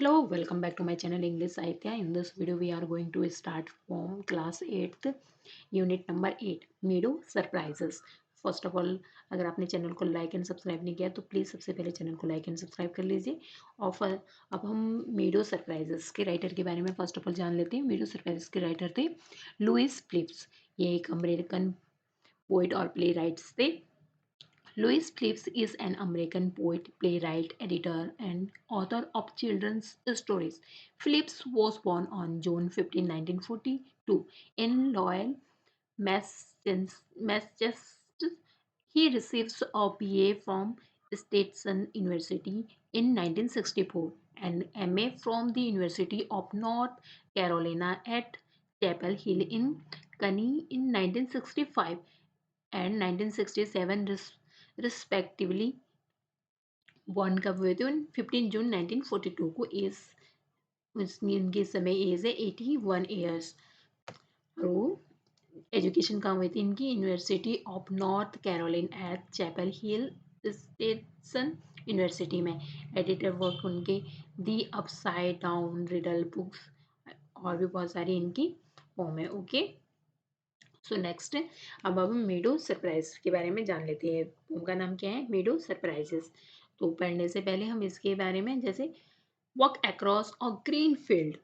Hello, welcome back to my channel English Sahitya. In this video, we are going to start from class 8th, unit number 8, Meadow Surprises. First of all, अगर आपने channel को like and subscribe नहीं किया तो please सबसे पहले channel को like and subscribe कर लीजिए। और अब हम मीडो सरप्राइजेस के राइटर के बारे में फर्स्ट ऑफ ऑल जान लेते हैं। मीडो सरप्राइजेस के राइटर थे लुइस फिलिप्स। ये एक अमेरिकन पोइट और प्ले राइट्स थे। Louis Phillips is an American poet, playwright, editor, and author of children's stories. Phillips was born on June 15, 1942, in Lowell, Massachusetts. He receives a BA from Stetson University in 1964 and MA from the University of North Carolina at Chapel Hill in Kearney in 1965 and 1967 respectively. Born कब हुए थे? 15 जून 1942 को। As इनके समय as है 81 years. और education कहाँ हुई थी इनकी? University of North Carolina at Chapel Hill Stetson University में। एडिटर वर्क उनके the upside down riddle books और भी बहुत सारी इनकी फॉर्म है। ओके, सो नेक्स्ट, अब हम मीडो सरप्राइज के बारे में जान लेते हैं। उनका नाम क्या है? मीडो सरप्राइजेस। तो पढ़ने से पहले हम इसके बारे में, जैसे walk across a green field,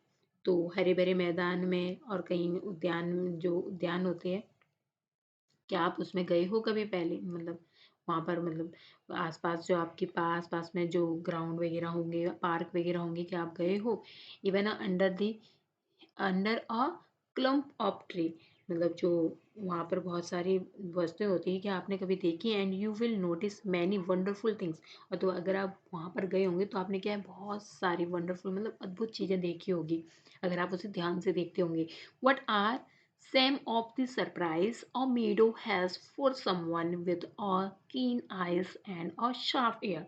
तो हरे भरे मैदान में और कहीं उद्यान, जो उद्यान होते हैं, क्या आप उसमें गए हो कभी पहले? मतलब वहाँ पर, मतलब आसपास जो आपके पास पास में जो ग्राउंड वगैरह होंगे, पार्क वगैरह होंगे, क्या आप गए हो? Even under a clump of tree, मतलब जो वहाँ पर बहुत सारी वस्तुएं होती हैं, क्या आपने कभी देखी? And you will notice many wonderful things. और तो अगर आप वहाँ पर गए होंगे तो आपने क्या है, बहुत सारी वंडरफुल, मतलब अद्भुत चीज़ें देखी होगी अगर आप उसे ध्यान से देखते होंगे। What are some of the surprise a meadow has for someone with a keen eyes and a sharp ear।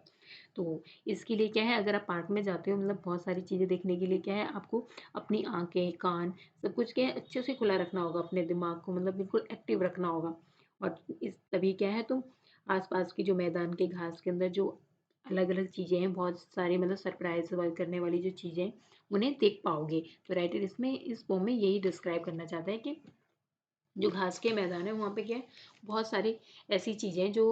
तो इसके लिए क्या है, अगर आप पार्क में जाते हो, मतलब बहुत सारी चीज़ें देखने के लिए क्या है, आपको अपनी आंखें, कान, सब कुछ क्या है, अच्छे से खुला रखना होगा, अपने दिमाग को मतलब बिल्कुल एक्टिव रखना होगा। और इस तभी क्या है, तुम आसपास की जो मैदान के घास के अंदर जो अलग अलग चीज़ें हैं, बहुत सारी, मतलब सरप्राइज करने वाली जो चीज़ें हैं, उन्हें देख पाओगे। तो राइटर इसमें, इस पोम में यही डिस्क्राइब करना चाहता है कि जो घास के मैदान है वहाँ पे क्या है, बहुत सारी ऐसी चीज़ें जो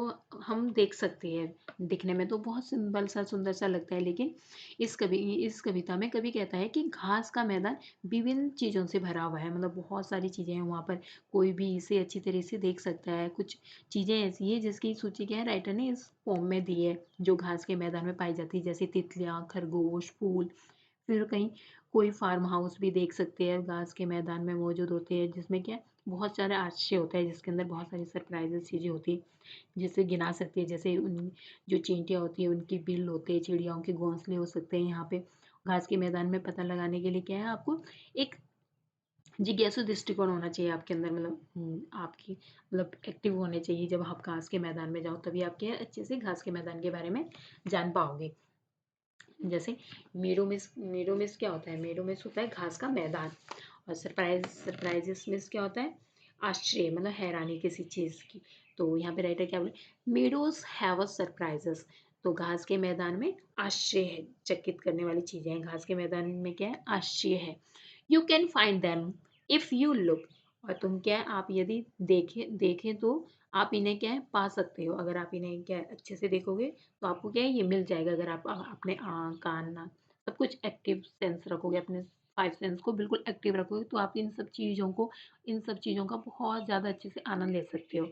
हम देख सकते हैं। दिखने में तो बहुत सिंपल सा, सुंदर सा लगता है, लेकिन इस कविता में कवि कहता है कि घास का मैदान विभिन्न चीज़ों से भरा हुआ है। मतलब बहुत सारी चीज़ें हैं वहाँ पर, कोई भी इसे अच्छी तरह से देख सकता है। कुछ चीज़ें ऐसी है जिसकी सूची क्या है, राइटर ने इस पोम में दी है, जो घास के मैदान में पाई जाती है, जैसे तितलियाँ, खरगोश, फूल। फिर कहीं कोई फार्म हाउस भी देख सकते हैं, घास के मैदान में मौजूद होते हैं, जिसमें क्या बहुत सारे आश्चर्य होता है, जिसके अंदर बहुत सारी सरप्राइजेस चीज़ें होती है, जिसे गिना सकती है। जैसे उन जो चींटियाँ होती हैं उनकी बिल होते हैं, चिड़ियाओं के घोंसले हो सकते हैं यहाँ पे। घास के मैदान में पता लगाने के लिए क्या है, आपको एक जिज्ञासु दृष्टिकोण होना चाहिए आपके अंदर, मतलब आपकी, मतलब एक्टिव होने चाहिए। जब आप घास के मैदान में जाओ तभी आप क्या है, अच्छे से घास के मैदान के बारे में जान पाओगे। जैसे मेडो मिस क्या होता है? मेडो मिस होता है घास का मैदान। और सरप्राइजेस मिस क्या होता है? आश्चर्य, मतलब हैरानी किसी चीज़ की। तो यहाँ पे राइटर क्या बोले? Meadows have a surprises. तो घास के मैदान में आश्चर्य है, चकित करने वाली चीज़ें हैं। घास के मैदान में क्या है? आश्चर्य है। You can find them if you look. और तुम क्या है, आप यदि देखें देखें तो आप इन्हें क्या है, पा सकते हो। अगर आप इन्हें क्या है, अच्छे से देखोगे तो आपको क्या है, ये मिल जाएगा। अगर आप अपने आँख, कान, नाक, सब कुछ एक्टिव सेंस रखोगे, अपने 5 सेंस को बिल्कुल एक्टिव रखोगे, तो आप इन सब चीज़ों का बहुत ज़्यादा अच्छे से आनंद ले सकते हो।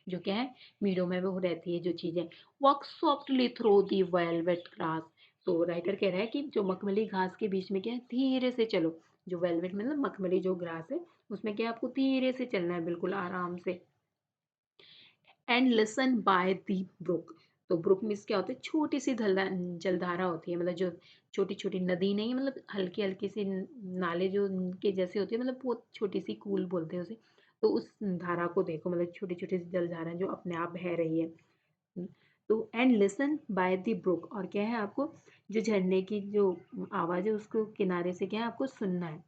जो क्या है, मीडो में वो रहती है जो चीज़ें। Walk softly through the velvet grass. तो राइटर कह रहा है कि जो मखमली घास के बीच में क्या है, धीरे से चलो। जो वेलवेट मतलब मखमली जो ग्रास है, उसमें क्या है, आपको धीरे से चलना है, बिल्कुल आराम से। And listen by the brook. तो ब्रुक मीन्स क्या होता है? छोटी सी जलधारा होती है, मतलब जो छोटी छोटी नदी नहीं, मतलब हल्की हल्की सी नाले जो के जैसे होती है, मतलब बहुत छोटी सी कूल बोलते हैं उसे। तो उस धारा को देखो, मतलब छोटी छोटी सी जलधारा जो अपने आप बह रही है। तो and listen by the brook, और क्या है, आपको जो झरने की जो आवाज़ है उसको किनारे से क्या है, आपको सुनना है।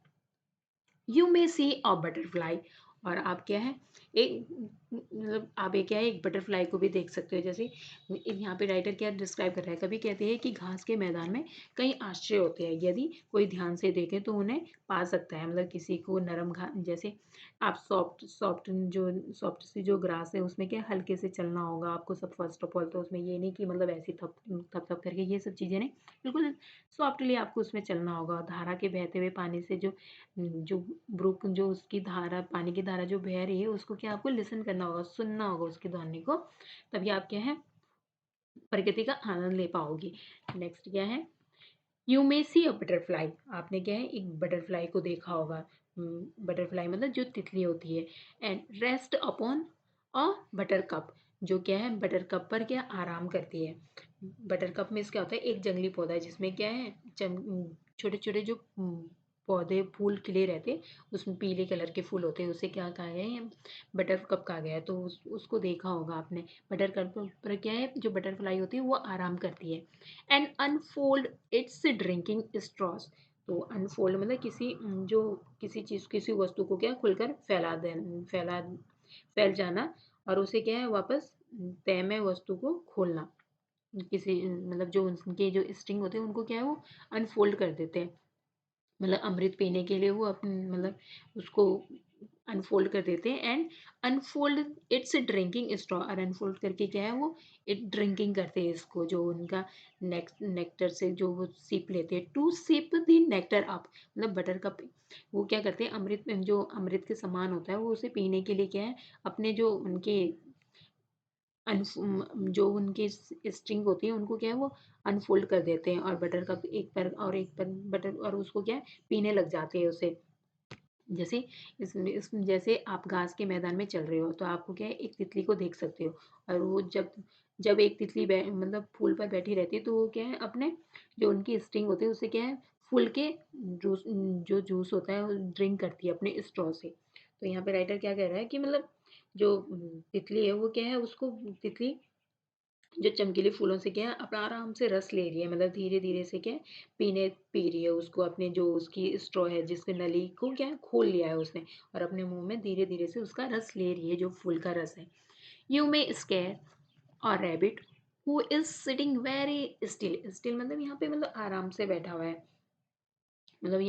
You may see a butterfly. और आप क्या है, एक मतलब आप एक क्या है एक बटरफ्लाई को भी देख सकते हो। जैसे यहाँ पे राइटर क्या डिस्क्राइब कर रहा है, कभी कहते हैं कि घास के मैदान में कई आश्चर्य होते हैं, यदि कोई ध्यान से देखे तो उन्हें पा सकता है। मतलब किसी को नरम घास, जैसे आप सॉफ्ट सॉफ्ट जो सॉफ्ट सी जो ग्रास है उसमें क्या हल्के से चलना होगा आपको सब। फर्स्ट ऑफ ऑल तो उसमें ये नहीं कि मतलब ऐसी थप थप थप करके ये सब चीज़ें नहीं, बिल्कुल सॉफ्टली आपको उसमें चलना होगा। धारा के बहते हुए पानी से जो ब्रुक जो उसकी धारा, पानी की धारा जो बह रही है उसको क्या आपको लिसन करना होगा, सुनना होगा उसकी ध्वनि को, तभी आप क्या है प्रकृति का आनंद ले पाओगे। नेक्स्ट क्या है, you may see a butterfly, आपने क्या है एक बटरफ्लाई को देखा होगा। बटरफ्लाई मतलब जो तितली होती है। And rest upon a butter cup, जो क्या है बटर कप पर क्या आराम करती है। बटर कप में क्या होता है, एक जंगली पौधा है जिसमें क्या है छोटे छोटे जो पौधे फूल खिले रहते हैं, उसमें पीले कलर के फूल होते हैं, उसे क्या कहा गया है, बटर कप कहा गया है। तो उसको देखा होगा आपने। बटर कप पर क्या है जो बटरफ्लाई होती है वो आराम करती है। And unfold its drinking straws, तो अनफोल्ड मतलब जो किसी चीज़ किसी वस्तु को क्या खुलकर फैल जाना, और उसे क्या है वापस तय में वस्तु को खोलना। किसी मतलब जो उनके जो स्ट्रिंग होते हैं उनको क्या है वो अनफोल्ड कर देते हैं। मतलब अमृत पीने के लिए वो मतलब उसको अनफोल्ड कर देते हैं। And unfold its drinking straw, और अनफोल्ड करके क्या है वो इट ड्रिंकिंग करते हैं इसको, जो उनका नेक्टर से जो वो सिप लेते हैं। To sip the nectar up, मतलब बटर कप वो क्या करते हैं अमृत, जो अमृत के समान होता है वो उसे पीने के लिए क्या है अपने जो उनके जो उनकी स्ट्रिंग होती है उनको क्या है वो अनफोल्ड कर देते हैं, और बटर कप एक पर बटर, और उसको क्या है पीने लग जाते हैं उसे। जैसे इस जैसे आप घास के मैदान में चल रहे हो तो आपको क्या है एक तितली को देख सकते हो, और वो जब जब एक तितली मतलब फूल पर बैठी रहती है तो वो क्या है अपने जो उनकी स्टिंग होती है उससे क्या है फूल के जूस, जो जूस होता है वो ड्रिंक करती है अपने स्ट्रॉ से। तो यहाँ पे राइटर क्या कह रहा है कि मतलब जो तितली है वो क्या है उसको तितली जो चमकीले फूलों से क्या है अपना आराम से रस ले रही है, मतलब धीरे धीरे से क्या है पी रही है उसको, अपने जो उसकी स्ट्रॉ है जिसके नली को क्या है खोल लिया है उसने, और अपने मुंह में धीरे धीरे से उसका रस ले रही है जो फूल का रस है। यू मे स्केयर और rabbit who is sitting very still, still मतलब यहाँ पे मतलब आराम से बैठा हुआ है। मतलब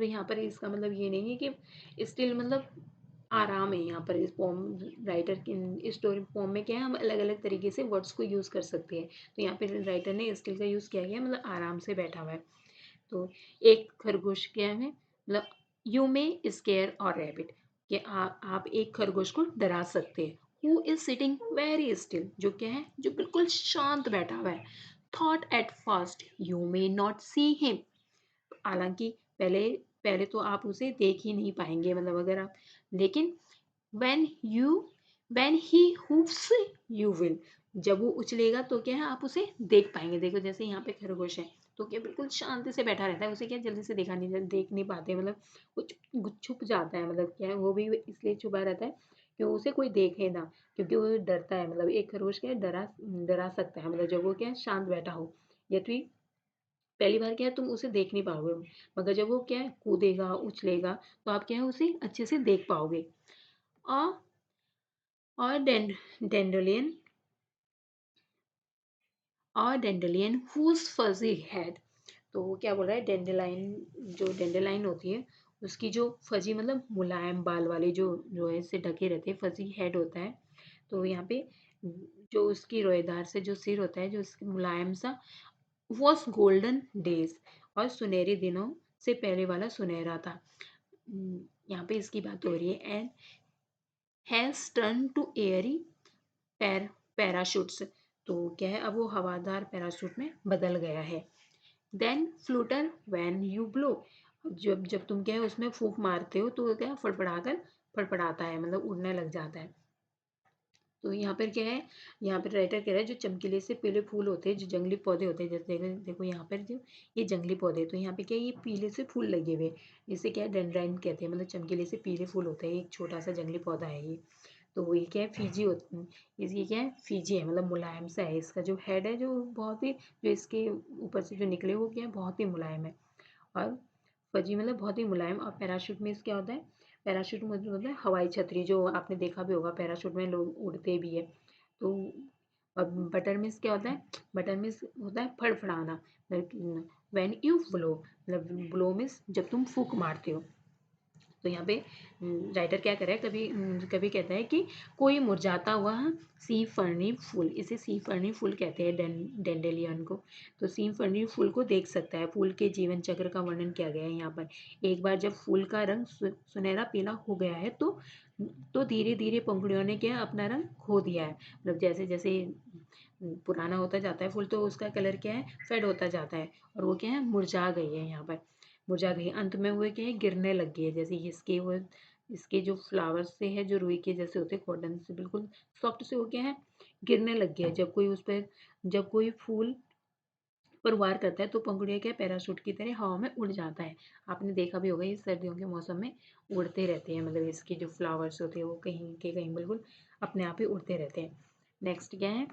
यहाँ पर इसका मतलब ये नहीं है कि स्टिल मतलब आराम है। यहाँ पर इस पोम राइटर की स्टोरी पोम में क्या है हम अलग अलग तरीके से वर्ड्स को यूज़ कर सकते हैं। तो यहाँ पे राइटर ने स्टिल का यूज़ किया गया मतलब आराम से बैठा हुआ है। तो एक खरगोश क्या है मतलब यू मे स्केयर और रैबिट कि आप एक खरगोश को डरा सकते हैं। Who is sitting very still, जो क्या है जो बिल्कुल शांत बैठा हुआ है। Thought at first you may not see him, हालांकि पहले पहले तो आप उसे देख ही नहीं पाएंगे, मतलब अगर आप, लेकिन when you when he hooves you will, जब वो उछलेगा तो क्या है आप उसे देख पाएंगे। देखो जैसे यहाँ पे खरगोश है तो क्या बिल्कुल शांति से बैठा रहता है, उसे क्या जल्दी से देख नहीं पाते, मतलब कुछ छुप जाता है, मतलब क्या है वो भी इसलिए छुपा रहता है कि उसे कोई देखे ना, क्योंकि वो डरता है। मतलब एक खरगोश क्या है डरा सकता है, मतलब जब वो क्या है शांत बैठा हो, या तो पहली बार क्या है तुम उसे देख नहीं पाओगे, मगर जब वो क्या है कूदेगा उछलेगा तो आप क्या है उसे अच्छे से देख पाओगे। और और डेंडोलियन और डेंडोलियन हुज फजी हेड, तो वो क्या बोल रहा है डेंडेलाइन, जो डेंडेलाइन होती है उसकी जो फजी मतलब मुलायम बाल वाले जो रोए से ढके रहते हैं फजी हेड होता है। तो यहाँ पे जो उसकी रोएदार से जो सिर होता है जो उसकी मुलायम सा, वॉज गोल्डन डेज, और सुनहरे दिनों से पहले वाला सुनहरा था। यहाँ पे इसकी बात हो रही है। And has turn to airy parachutes, तो क्या है अब वो हवादार पैराशूट में बदल गया है। Then flutter when you blow, जब जब तुम क्या है उसमें फूंक मारते हो तो क्या फड़फड़ाता है, मतलब उड़ने लग जाता है। तो यहाँ पर क्या है, यहाँ पर राइटर कह रहा है जो चमकीले से पीले फूल होते हैं जो जंगली पौधे होते हैं, जैसे देखो देखो यहाँ पर जो ये जंगली पौधे, तो यहाँ पे क्या है ये पीले से फूल लगे हुए, इसे क्या है डेंड्राइन कहते हैं, मतलब चमकीले से पीले फूल होते हैं, एक छोटा सा जंगली पौधा है ये। तो ये क्या है फीजी होती है, ये क्या है फीजी है, मतलब मुलायम सा है, इसका जो हेड है जो बहुत ही जो इसके ऊपर से जो निकले वो क्या है बहुत ही मुलायम है। और फजी मतलब बहुत ही मुलायम, और पैराशूट में क्या होता है पैराशूट मतलब होता है हवाई छतरी, जो आपने देखा भी होगा पैराशूट में लोग उड़ते भी है। तो अब बटर मिस क्या होता है? बटर मिस होता है फड़फड़ाना, व्हेन यू ब्लो, मतलब ब्लो मिस जब तुम फूक मारते हो। तो यहाँ पे राइटर क्या कर रहा है, कभी कभी कहता है कि कोई मुरझाता हुआ सी फर्नी फूल, इसे सी फर्नी फूल कहते हैं डेंडेलियन को। तो सी फर्नी फूल को देख सकता है। फूल के जीवन चक्र का वर्णन किया गया है यहाँ पर। एक बार जब फूल का रंग सुनहरा पीला हो गया है तो धीरे धीरे पंखुड़ियों ने क्या अपना रंग खो दिया है। मतलब जैसे जैसे पुराना होता जाता है फूल तो उसका कलर क्या है, फेड होता जाता है, और वो क्या है, मुरझा गई है यहाँ पर। मुरझा गई, अंत में वो क्या है, गिरने लग गई है। जैसे इसके जो फ्लावर्स से है, जो रुई के जैसे होते हैं, कॉटन से बिल्कुल सॉफ्ट से हो गया है, गिरने लग गया है। जब कोई फूल पर वार करता है तो पंखुड़ियाँ क्या पैराशूट की तरह हवा में उड़ जाता है। आपने देखा भी होगा, ये सर्दियों के मौसम में उड़ते रहते हैं, मतलब इसके जो फ्लावर्स होते हैं वो कहीं के कहीं बिल्कुल अपने आप ही उड़ते रहते हैं। नेक्स्ट क्या है,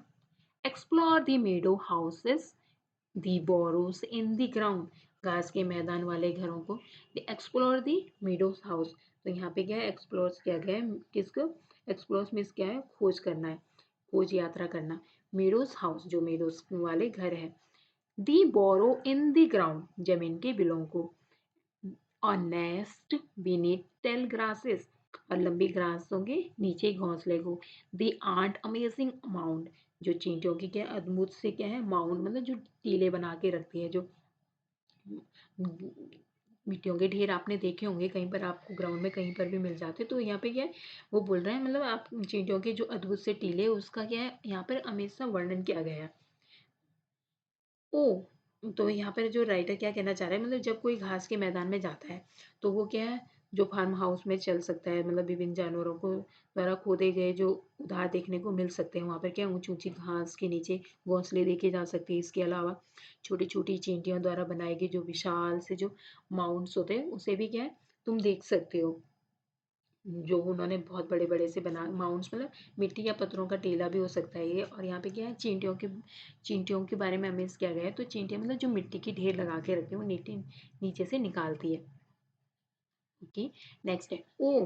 explore the मीडो houses, the borrows in the ground, घास के मैदान वाले घरों को। द एक्सप्लोर दी मीडोस हाउस, तो यहाँ पे क्या है, एक्सप्लोर किया गया है किसको, एक्सप्लोर मीन्स क्या है, खोज करना है, खोज यात्रा करना। मीडोस हाउस जो मीडोस वाले घर है। दी बोरो इन द ग्राउंड, जमीन के बिलों को। और नेस्ट बीनीथ टेल ग्रासेस, और लंबी घासों के नीचे घोंसले को। दी आर्ट अमेजिंग माउंट, जो चींटियों की क्या अद्भुत से क्या है, माउंट मतलब जो टीले बना के रखती है, जो मिट्टियों के ढेर आपने देखे होंगे कहीं पर, आपको ग्राउंड में कहीं पर भी मिल जाते। तो यहाँ पे क्या है, वो बोल रहे हैं मतलब आप चींटियों के जो अद्भुत से टीले, उसका क्या है यहाँ पर हमेशा वर्णन किया गया है। ओ, तो यहाँ पर जो राइटर क्या कहना चाह रहा है, मतलब जब कोई घास के मैदान में जाता है तो वो क्या है, जो फार्म हाउस में चल सकता है, मतलब विभिन्न जानवरों को द्वारा खोदे गए जो उधार देखने को मिल सकते हैं। वहाँ पर क्या ऊंची ऊंची घास के नीचे घोंसले देखे जा सकते हैं। इसके अलावा छोटी छोटी चींटियों द्वारा बनाए गए जो विशाल से जो माउंट्स होते हैं, उसे भी क्या है, तुम देख सकते हो। जो उन्होंने बहुत बड़े बड़े से बना माउंट्स, मतलब मिट्टी या पत्थरों का टीला भी हो सकता है ये। और यहाँ पे क्या है, चींटियों के बारे में हमें किया गया है। तो चींटियाँ मतलब जो मिट्टी की ढेर लगा के रखती है, वो नीचे से निकालती है। ओके, नेक्स्ट है, ओ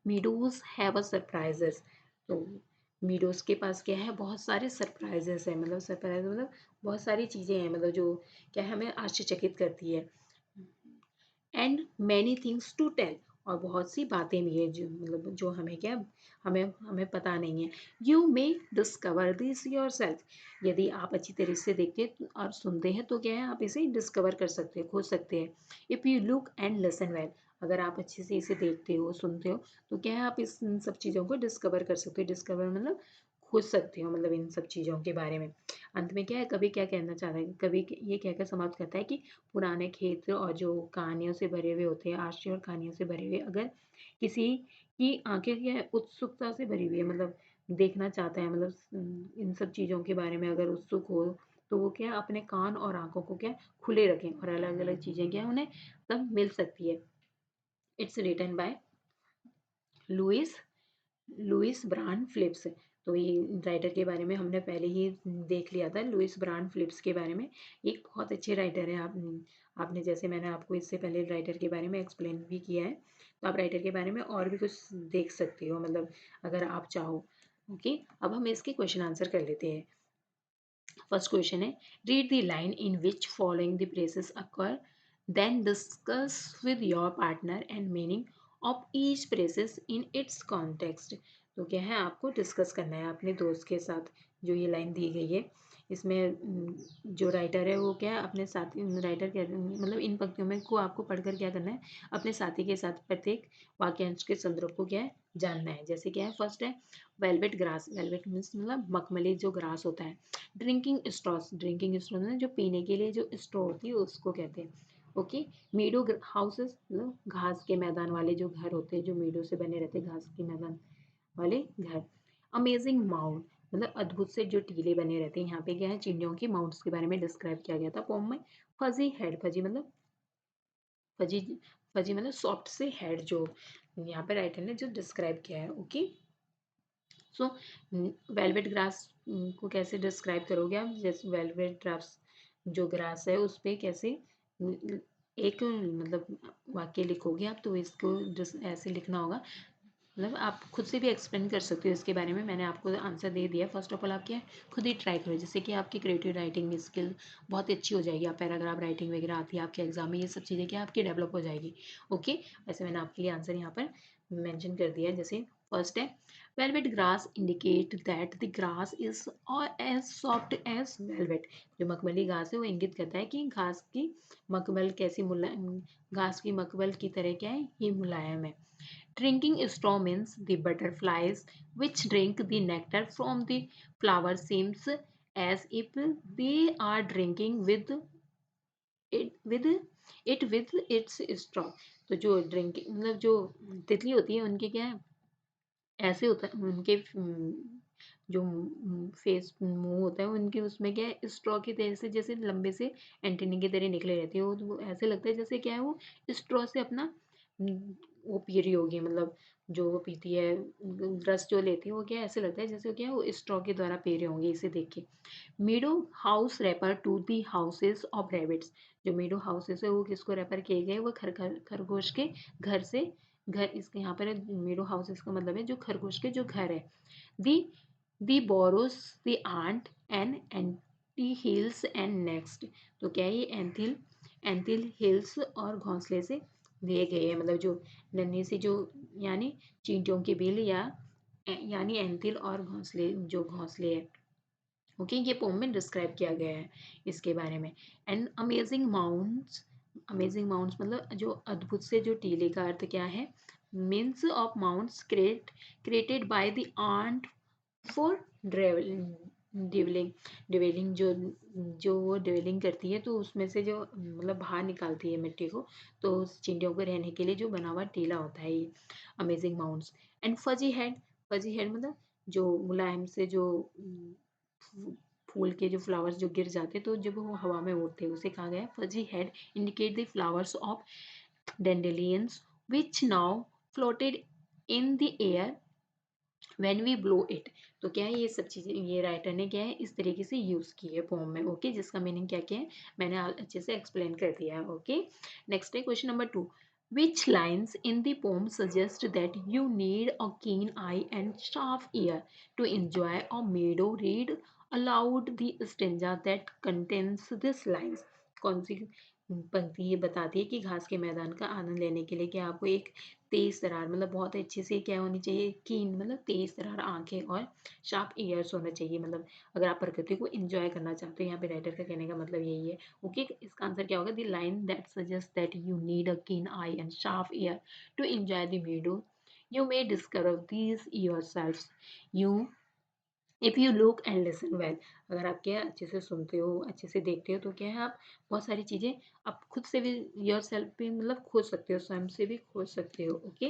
मीडोज हैव अ सरप्राइजेस। तो मीडोज के पास क्या है, बहुत सारे सरप्राइजेस है, मतलब सरप्राइज मतलब बहुत सारी चीजें हैं, मतलब जो क्या है, हमें आश्चर्यचकित करती है। And many things to tell, और बहुत सी बातें भी है जो मतलब जो हमें क्या, हमें हमें पता नहीं है। You may discover this your self, यदि आप अच्छी तरह से देखते और सुनते हैं तो क्या है, आप इसे डिस्कवर कर सकते हैं, खोज सकते हैं। If you look and listen well, अगर आप अच्छे से इसे देखते हो सुनते हो तो क्या है, आप इन सब चीज़ों को डिस्कवर कर सकते हो। डिस्कवर मतलब खोज सकते हो, मतलब इन सब चीज़ों के बारे में। अंत में क्या है, कभी क्या कहना चाह रहे हैं, कभी ये कहकर समाप्त करता है कि पुराने क्षेत्र और जो कहानियों से भरे हुए होते हैं, आश्चर्य और कहानियों से भरे हुए, अगर किसी की आंखें क्या है, उत्सुकता से भरी हुई है, मतलब देखना चाहता है, मतलब इन सब चीज़ों के बारे में अगर उत्सुक हो, तो वो क्या अपने कान और आंखों को क्या खुले रखें, और अलग अलग चीज़ें क्या उन्हें तब मिल सकती है। It's written by Louise Louise Brand Phillips. तो ये राइटर के बारे में हमने पहले ही देख लिया था, लुइस ब्रांड फिलिप्स के बारे में। एक बहुत अच्छे राइटर है। आपने जैसे मैंने आपको इससे पहले राइटर के बारे में एक्सप्लेन भी किया है, तो आप राइटर के बारे में और भी कुछ देख सकते हो, मतलब अगर आप चाहो। ओके, अब हम इसके क्वेश्चन आंसर कर लेते हैं। फर्स्ट क्वेश्चन है, read the line in which following the places occur, then discuss with your partner and meaning of each places in its context. तो क्या है, आपको डिस्कस करना है अपने दोस्त के साथ जो ये लाइन दी गई है। इसमें जो राइटर है वो क्या है, अपने साथी, राइटर क्या मतलब इन पंक्तियों में को आपको पढ़कर क्या करना है, अपने साथी के साथ प्रत्येक वाक्यांश के संदर्भ को क्या है जानना है। जैसे क्या है, फर्स्ट है वेलवेट ग्रास, वेलवेट मीन्स मतलब मखमली जो ग्रास होता है। ड्रिंकिंग स्ट्रॉस, ड्रिंकिंग स्ट्रॉ जो पीने के लिए जो स्ट्रॉ होती है उसको कहते हैं। ओके, मीडो हाउसेस मतलब घास के मैदान वाले जो घर होते हैं, जो मीडो से बने रहते हैं, घास के मैदान वाले घर। अमेजिंग माउंट मतलब अद्भुत से जो टीले बने रहते हैं। यहाँ पे क्या है, चिड़ियों की माउंट्स के बारे में डिस्क्राइब किया गया था पोम में। फजी हेड, फजी मतलब फजी फजी मतलब सॉफ्ट से हेड, जो यहाँ पे राइटर ने जो डिस्क्राइब किया है। ओके, सो वेलवेट ग्रास को कैसे डिस्क्राइब करोगे आप, जैसे वेलवेट ग्रास जो ग्रास है उस पे कैसे एक मतलब वाक्य लिखोगे आप, तो इसको ऐसे लिखना होगा, मतलब आप खुद से भी एक्सप्लेन कर सकते हो इसके बारे में। मैंने आपको आंसर दे दिया। फर्स्ट ऑफ ऑल आप क्या है, खुद ही ट्राई करो, जिससे कि आपकी क्रिएटिव राइटिंग स्किल बहुत ही अच्छी हो जाएगी। आप पैराग्राफ राइटिंग वगैरह आती है आपके एग्जाम में, ये सब चीज़ें क्या आपकी डेवलप हो जाएगी। ओके, वैसे मैंने आपके लिए आंसर यहाँ पर मेंशन कर दिया है। जैसे फर्स्ट है, velvet grass indicate that the grass is as soft as velvet. जो मखमली घास है वो इंगित करता है कि घास की मखमल कैसी मुलायम, घास की मखमल की तरह क्या है, ये मुलायम है। Drinking straw means the butterflies which drink the nectar from the flower seems as if they are drinking with with its straw। तो जो ड्रिंकिंग मतलब जो तितली होती है उनके क्या है, ऐसे होता है उनके जो फेस मुंह होता है उनके, उसमें क्या है स्ट्रॉ की तरह से, जैसे लंबे से एंटीना की तरह निकले रहते हैं वो ऐसे लगता है जैसे क्या है वो स्ट्रॉ से अपना वो पी रही होगी, मतलब जो वो पीती है रस जो लेती है वो क्या है, ऐसे लगता है जैसे वो क्या है वो स्ट्रॉ के द्वारा पी रहे होंगे इसे देख के। Meadow house refer to the houses of rabbits. जो मीडो हाउसेस है वो किसको रेफर किए गए, वो खरगोश के घर से, घर इसके यहाँ पर मीडो हाउसेस का मतलब है जो खरगोश के जो घर है। The the burrows the ant and ant hills and next. तो क्या है ये एंथिल, एंथिल हिल्स और घोंसले से दिए गए हैं, मतलब जो नन्ही सी जो यानी चींटियों की बिल या यानी एंथिल और घोंसले, जो घोंसले है। ओके, ये पोम में डिस्क्राइब किया गया है इसके बारे में। And amazing mounts, amazing mounts मतलब जो अद्भुत से जो टीले का अर्थ क्या है, means of mounts created by the ant for dwelling, dwelling जो वो डिवेलिंग करती है तो उसमें से जो मतलब बाहर निकालती है मिट्टी को, तो उस चिंटियों को रहने के लिए जो बना हुआ टीला होता है ये amazing mounts. And fuzzy head, fuzzy head मतलब जो मुलायम से जो फूल के जो फ्लावर्स जो गिर जाते हैं तो जब वो हवा में उड़ते हैं उसे कहा गया है fuzzy head, indicate the flowers of dandelions which now floated in the air when we blow it। तो क्या है ये सब चीजें ये राइटर ने क्या है इस तरीके से यूज की है पोम में। ओके, जिसका मीनिंग क्या क्या है मैंने अच्छे से एक्सप्लेन कर दिया है। ओके, नेक्स्ट है question number 2। Which lines in the poem suggest that you need a keen eye and sharp ear to enjoy a meadow? Read aloud the stanza that contains these lines। कौन सी पंक्ति ये बताती है कि घास के मैदान का आनंद लेने के लिए क्या आपको एक तेज तरार मतलब बहुत अच्छे से क्या होनी चाहिए, कीन मतलब तेज तरार आंखें और शार्प ईयर्स होना चाहिए। मतलब अगर आप प्रकृति को एंजॉय करना चाहते हो, यहाँ पे राइटर का कहने का मतलब यही है। ओके, इसका आंसर क्या होगा, the line that suggest that you need a keen eye and sharp ear to enjoy the meadow, you may discover these yourself, you if you look and listen well. अगर आप क्या अच्छे से सुनते हो, अच्छे से देखते हो, तो क्या है आप बहुत सारी चीज़ें आप खुद से भी योर सेल्फ भी मतलब खोज सकते हो, स्वयं से भी खोज सकते हो। Okay,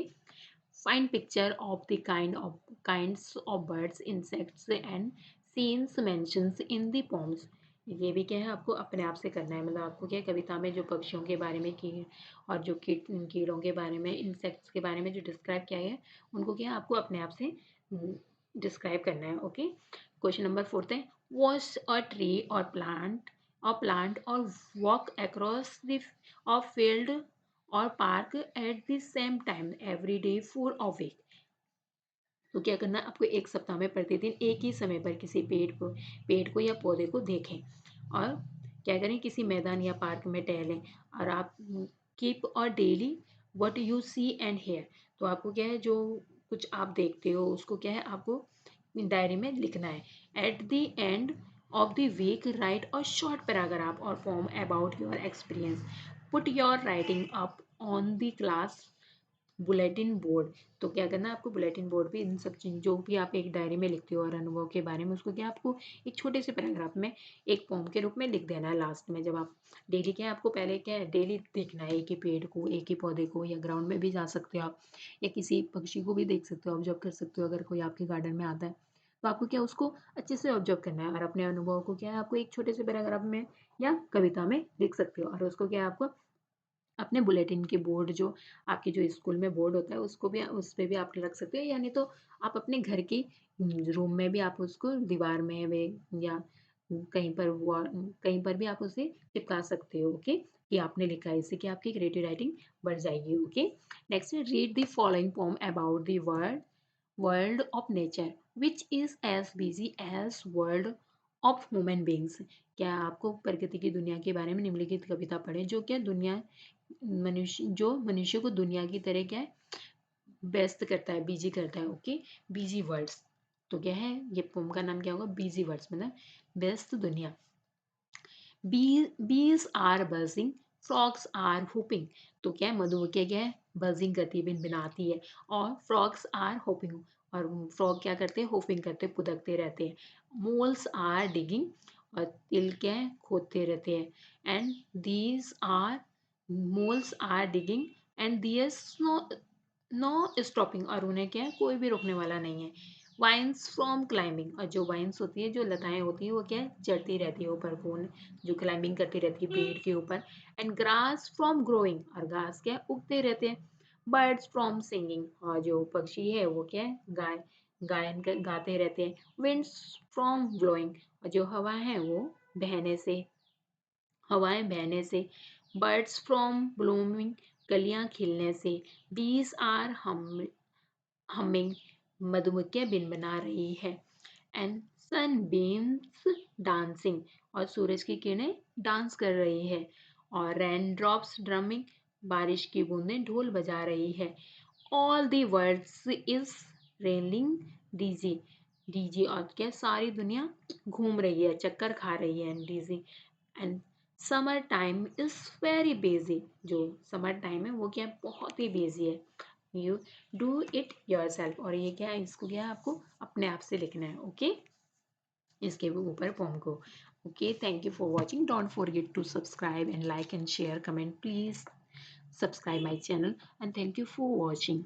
find picture of the kinds of birds insects and scenes mentions in the poems. ये भी क्या है आपको अपने आप से करना है, मतलब आपको क्या है कविता में जो पक्षियों के बारे में की और जो कीड़ों के बारे में, इंसेक्ट्स के बारे में जो डिस्क्राइब किया गया है उनको क्या है आपको अपने आप से डिस्क्राइब करना है। ओके, क्वेश्चन नंबर 4 है, watch a tree or plant or walk across the of field or park at the same time every day for a week. तो क्या करना है आपको, एक सप्ताह में प्रतिदिन एक ही समय पर किसी पेड़ को या पौधे को देखें और क्या करें, किसी मैदान या पार्क में टहलें और आप कीप और daily what you see and hear. तो आपको क्या है जो कुछ आप देखते हो उसको क्या है आपको डायरी में लिखना है। At the end of the week write a short paragraph or form about your experience, put your writing up on the class bulletin board. तो क्या करना है आपको बुलेटिन बोर्ड पे इन सब चीज जो भी आप एक डायरी में लिखते हो और अनुभव के बारे में उसको क्या आपको एक छोटे से पैराग्राफ में एक पोम के रूप में लिख देना है लास्ट में। जब आप डेली क्या है आपको पहले क्या है डेली देखना है एक ही पेड़ को, एक ही पौधे को, या ग्राउंड में भी जा सकते हो आप, या किसी पक्षी को भी देख सकते हो, ऑब्जर्व कर सकते हो अगर कोई आपके गार्डन में आता है। तो आपको क्या उसको अच्छे से ऑब्जर्व करना है और अपने अनुभव को क्या है आपको एक छोटे से पैराग्राफ में या कविता में लिख सकते हो और उसको क्या है आपको अपने बुलेटिन के बोर्ड जो आपके जो स्कूल में बोर्ड होता है उसको भी उस पे भी आप रख सकते हो, यानी तो आप अपने घर की रूम में भी आप उसको दीवार में वे या कहीं पर भी आप उसे चिपका सकते हो। ओके, ये आपने लिखा है, इससे कि आपकी क्रिएटिव राइटिंग बढ़ जाएगी। ओके, नेक्स्ट है read the following poem about the world of nature which is as busy as world of human beings. क्या आपको प्रकृति की दुनिया के बारे में निम्नलिखित कविता पढ़े जो क्या दुनिया मनुष्य को दुनिया की तरह क्या है व्यस्त करता है, बिजी करता है। ओके, बिजी वर्ड्स, तो क्या है ये पोम का नाम क्या होगा, बिजी वर्ड्स मतलब व्यस्त दुनिया। bees are buzzing, frogs are hooping। तो क्या है मधुमक्खियाँ क्या है बजिंग करती है, भिनभिनाती है, और फ्रॉग्स आर होपिंग, और फ्रॉग क्या करते हैं होपिंग करते हैं, पुदकते रहते हैं। मोल्स आर डिगिंग, और तिल क्या है खोदते रहते हैं। And these are moles are digging and there's no stopping, और उन्हें क्या है कोई भी रोकने वाला नहीं है। वाइन्स फ्रॉम क्लाइंबिंग, और जो वाइन्स होती है जो लताएं होती है वो क्या है चढ़ती रहती है ऊपर फूल, जो क्लाइंबिंग करती रहती है पेड़ के ऊपर। एंड ग्रास फ्रॉम ग्रोइंग, और घास क्या है उगते रहते हैं। बर्ड्स फ्रॉम सिंगिंग, और जो पक्षी है वो क्या है गाते रहते हैं। विंड्स फ्रॉम ब्लोइंग, और जो हवा है वो बहने से हवाएं बहने से। बर्ड्स फ्रॉम ब्लूमिंग, कलियां खिलने से। बीज आर हमिंग, मधुमक्खियां बिनबना रही है। एंड सन बीम्स डांसिंग, और सूरज की किरणें डांस कर रही है। और रेन ड्रॉप्स ड्रमिंग, बारिश की बूंदें ढोल बजा रही है। All the words is railing DG, DG, और क्या सारी दुनिया घूम रही है चक्कर खा रही है DG. And summer time is very busy, जो समर टाइम है वो क्या है बहुत ही बिजी है। You do it your self, और ये क्या है इसको क्या है आपको अपने आप से लिखना है। ओके, इसके ऊपर फॉर्म को। Okay, thank you for watching, don't forget to subscribe and like and share comment, please subscribe my channel, and thank you for watching.